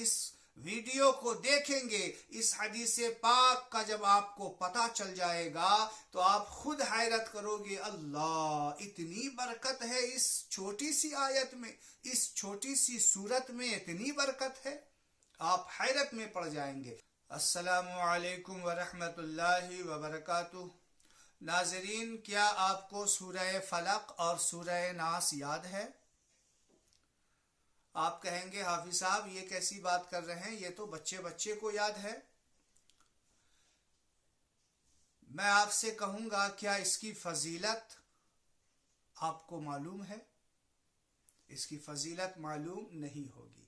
इस वीडियो को देखेंगे, इस हदीस पाक का जब आपको पता चल जाएगा तो आप खुद हैरत करोगे, अल्लाह इतनी बरकत है इस छोटी सी आयत में, इस छोटी सी सूरत में इतनी बरकत है, आप हैरत में पड़ जाएंगे। अस्सलामु अलैकुम वरहमतुल्लाहि वबरकातुह। नाज़रीन, क्या आपको सूरह फलक और सूरह नास याद है? आप कहेंगे हाफिज साहब ये कैसी बात कर रहे हैं, ये तो बच्चे बच्चे को याद है। मैं आपसे कहूंगा, क्या इसकी फजीलत आपको मालूम है? इसकी फजीलत मालूम नहीं होगी।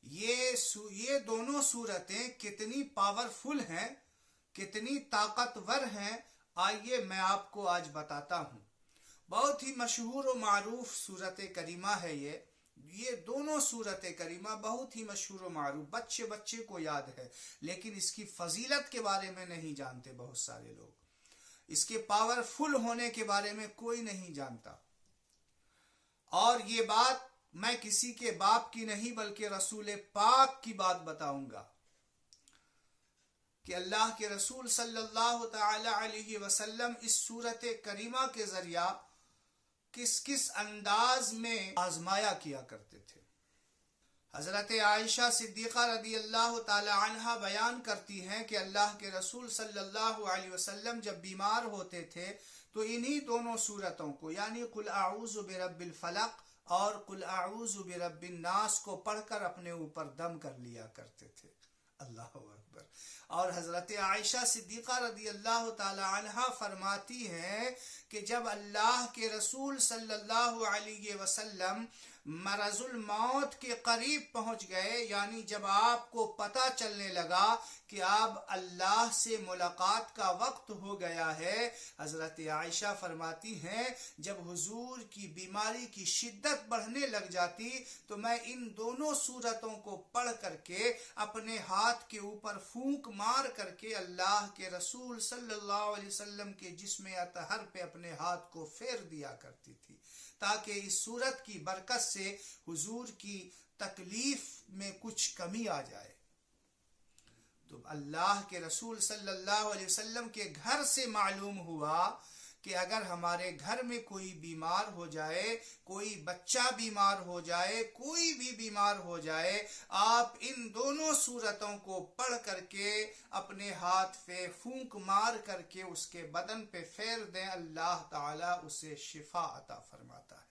ये दोनों सूरतें कितनी पावरफुल हैं, कितनी ताकतवर हैं, आइए मैं आपको आज बताता हूं। बहुत ही मशहूर और मारूफ सूरत करीमा है ये दोनों सूरत करीमा बहुत ही मशहूर और मारूफ, बच्चे बच्चे को याद है, लेकिन इसकी फजीलत के बारे में नहीं जानते बहुत सारे लोग। इसके पावरफुल होने के बारे में कोई नहीं जानता। और ये बात मैं किसी के बाप की नहीं बल्कि रसूल पाक की बात बताऊंगा कि अल्लाह के रसूल सल्लल्लाहु तआला अलैहि वसल्लम इस सूरत करीमा के जरिया किस किस अंदाज में आजमाया किया करते थे। हजरत आयशा सिद्दीक़ा रदी अल्लाह ताला अन्हा बयान करती हैं कि अल्लाह के रसूल सल्लल्लाहु अलैहि वसल्लम जब बीमार होते थे तो इन्हीं दोनों सूरतों को, यानी कुल आऊज़ु बिरब्बिल फलक और कुल आऊज़ु बिरब्बिन नास को पढ़कर अपने ऊपर दम कर लिया करते थे। अल्लाह अकबर। और हजरत आयशा सिद्दीक़ा रदी अल्लाह ताला अन्हा फरमाती हैं कि जब अल्लाह के रसूल सल्लल्लाहु अलैहि वसल्लम मरजुल मौत के करीब पहुंच गए, यानी जब आपको पता चलने लगा कि अब अल्लाह से मुलाकात का वक्त हो गया है, हजरत आयशा फरमाती हैं जब हुजूर की बीमारी की शिद्दत बढ़ने लग जाती तो मैं इन दोनों सूरतों को पढ़ करके अपने हाथ के ऊपर फूंक मार करके अल्लाह के रसूल सल्लल्लाहु अलैहि वसल्लम के जिस्म अतहर पे अपने हाथ को फेर दिया करती थी, ताकि इस सूरत की बरकत से हुजूर की तकलीफ में कुछ कमी आ जाए। तो अल्लाह के रसूल सल्लल्लाहु अलैहि वसल्लम के घर से मालूम हुआ कि अगर हमारे घर में कोई बीमार हो जाए, कोई बच्चा बीमार हो जाए, कोई भी बीमार हो जाए, आप इन दोनों सूरतों को पढ़ करके अपने हाथ पे फूंक मार करके उसके बदन पे फेर दें, अल्लाह ताला उसे शिफा अता फरमाता है।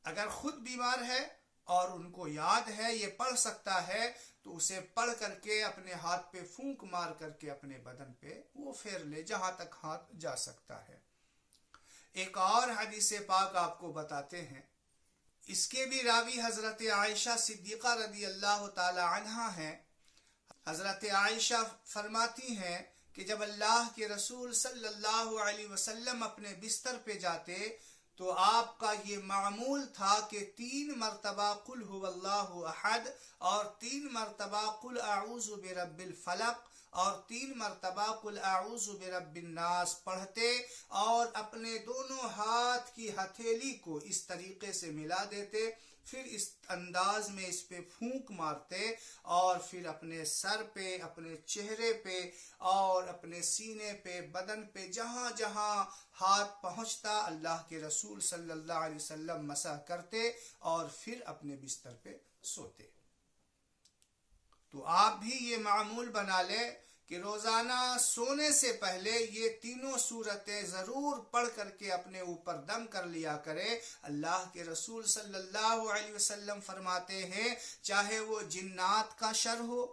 अगर खुद बीमार है और उनको याद है ये पढ़ सकता है तो उसे पढ़ करके अपने हाथ पे फूंक मार करके अपने बदन पे वो फेर ले जहां तक हाथ जा सकता है। एक और हदीस पाक आपको बताते हैं, इसके भी रावी हजरत आयशा सिद्दीक़ा रदी अल्लाह ताला अन्हा हैं। हजरत आयशा फरमाती हैं कि जब अल्लाह के रसूल सल्लल्लाहु अलैहि वसल्लम अपने बिस्तर पे जाते तो आपका ये मामूल था कि 3 मरतबा कुल हुवल्लाहु अहद और 3 मरतबा कुल आऊज़ु बिरब्बिल फलक और 3 मरतबा कुल आऊज़ु बिरब्बिन नास पढ़ते और अपने दोनों हाथ की हथेली को इस तरीके से मिला देते, फिर इस अंदाज में इस पे फूंक मारते और फिर अपने सर पे, अपने चेहरे पे और अपने सीने पे, बदन पे जहां जहां हाथ पहुंचता अल्लाह के रसूल सल्लल्लाहु अलैहि वसल्लम मसा करते और फिर अपने बिस्तर पे सोते। तो आप भी ये मामूल बना ले कि रोजाना सोने से पहले ये तीनों सूरतें जरूर पढ़ करके अपने ऊपर दम कर लिया करे। अल्लाह के रसूल सल्लल्लाहु अलैहि वसल्लम फरमाते हैं, चाहे वो जिन्नात का शर हो,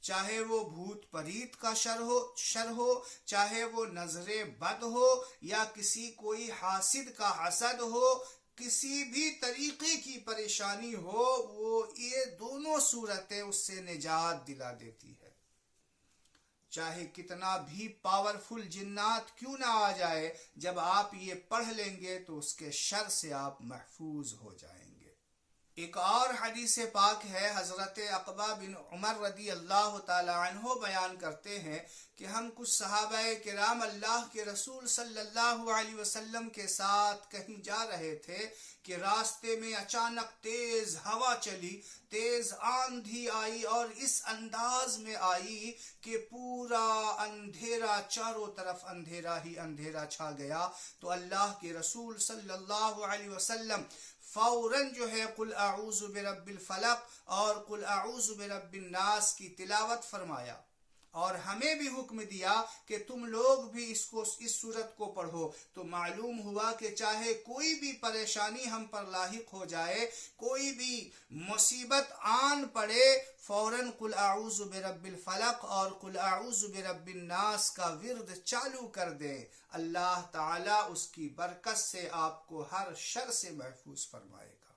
चाहे वो भूत परीत का शर हो, चाहे वो नजरे बद हो या किसी कोई हासिद का हसद हो, किसी भी तरीके की परेशानी हो, वो ये दोनों सूरतें उससे निजात दिला देती है। चाहे कितना भी पावरफुल जिन्नात क्यों ना आ जाए, जब आप ये पढ़ लेंगे तो उसके शर से आप महफूज हो जाएंगे। ایک اور حدیث پاک ہے، حضرت عقبہ بن عمر رضی اللہ تعالی عنہ بیان کرتے ہیں کہ ہم کچھ صحابہ کرام اللہ کے رسول صلی اللہ علیہ وسلم کے ساتھ کہیں جا رہے تھے کہ راستے میں اچانک تیز ہوا چلی، تیز آندھی آئی اور اس انداز میں آئی کہ پورا اندھیرا، چاروں طرف اندھیرا ہی اندھیرا چھا گیا۔ تو اللہ کے رسول صلی اللہ علیہ وسلم فوراً جو ہے قل اعوذ برب الفلق اور قل اعوذ برب الناس کی تلاوت فرمایا، اور ہمیں بھی حکم دیا کہ تم لوگ بھی اس سورت کو پڑھو۔ تو معلوم ہوا کہ چاہے کوئی بھی پریشانی ہم پر لاحق ہو جائے، کوئی بھی مصیبت آن پڑے، فوراً قل اعوذ برب الفلق اور قل اعوذ برب الناس کا ورد چالو کر دیں، اللہ تعالیٰ اس کی برکت سے آپ کو ہر شر سے محفوظ فرمائے گا۔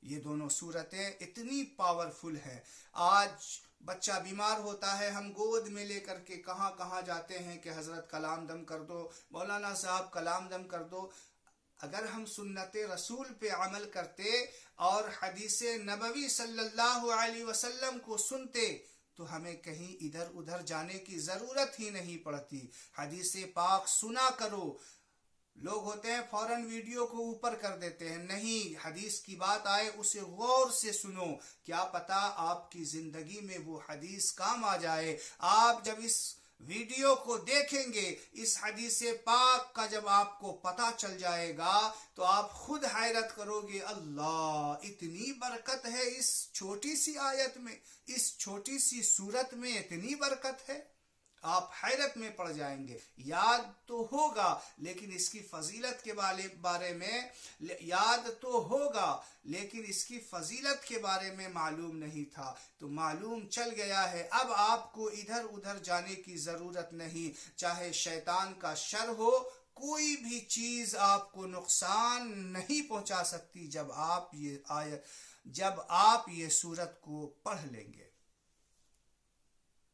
یہ دونوں صورتیں اتنی پاورفل ہیں۔ آج بچہ بیمار ہوتا ہے، ہم گود میں لے کر کے کہاں کہاں جاتے ہیں کہ حضرت کلام دم کر دو، مولانا صاحب کلام دم کر دو۔ اگر ہم سنت رسول پہ عمل کرتے اور حدیث نبوی صلی اللہ علیہ وسلم کو سنتے تو ہمیں کہیں ادھر ادھر جانے کی ضرورت ہی نہیں پڑتی۔ حدیث پاک سنا کرو۔ لوگ ہوتے ہیں فوراً ویڈیو کو اوپر کر دیتے ہیں، نہیں، حدیث کی بات آئے اسے غور سے سنو، کیا پتا آپ کی زندگی میں وہ حدیث کام آ جائے۔ آپ جب اس ویڈیو کو دیکھیں گے، اس حدیث پاک کا جب آپ کو پتہ چل جائے گا تو آپ خود حیرت کرو گے، اللہ، اتنی برکت ہے اس چھوٹی سی آیت میں، اس چھوٹی سی سورت میں اتنی برکت ہے، آپ حیرت میں پڑ جائیں گے۔ یاد تو ہوگا لیکن اس کی فضیلت کے بارے میں یاد تو ہوگا لیکن اس کی فضیلت کے بارے میں معلوم نہیں تھا، تو معلوم چل گیا ہے۔ اب آپ کو ادھر ادھر جانے کی ضرورت نہیں، چاہے شیطان کا شر ہو، کوئی بھی چیز آپ کو نقصان نہیں پہنچا سکتی جب آپ یہ سورت کو پڑھ لیں گے۔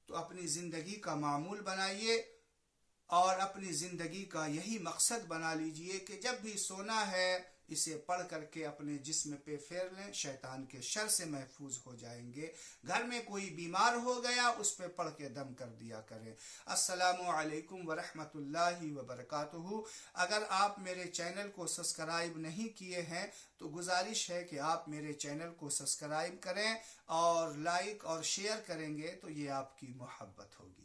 تو اپنی زندگی کا معمول بنائیے اور اپنی زندگی کا یہی مقصد بنا لیجئے کہ جب بھی سونا ہے اسے پڑھ کر کے اپنے جسم پہ پھیر لیں، شیطان کے شر سے محفوظ ہو جائیں گے۔ گھر میں کوئی بیمار ہو گیا اس پہ پڑھ کے دم کر دیا کریں۔ السلام علیکم ورحمۃ اللہ وبرکاتہ۔ اگر آپ میرے چینل کو سبسکرائب نہیں کیے ہیں تو گزارش ہے کہ آپ میرے چینل کو سبسکرائب کریں اور لائک اور شیئر کریں گے تو یہ آپ کی محبت ہوگی۔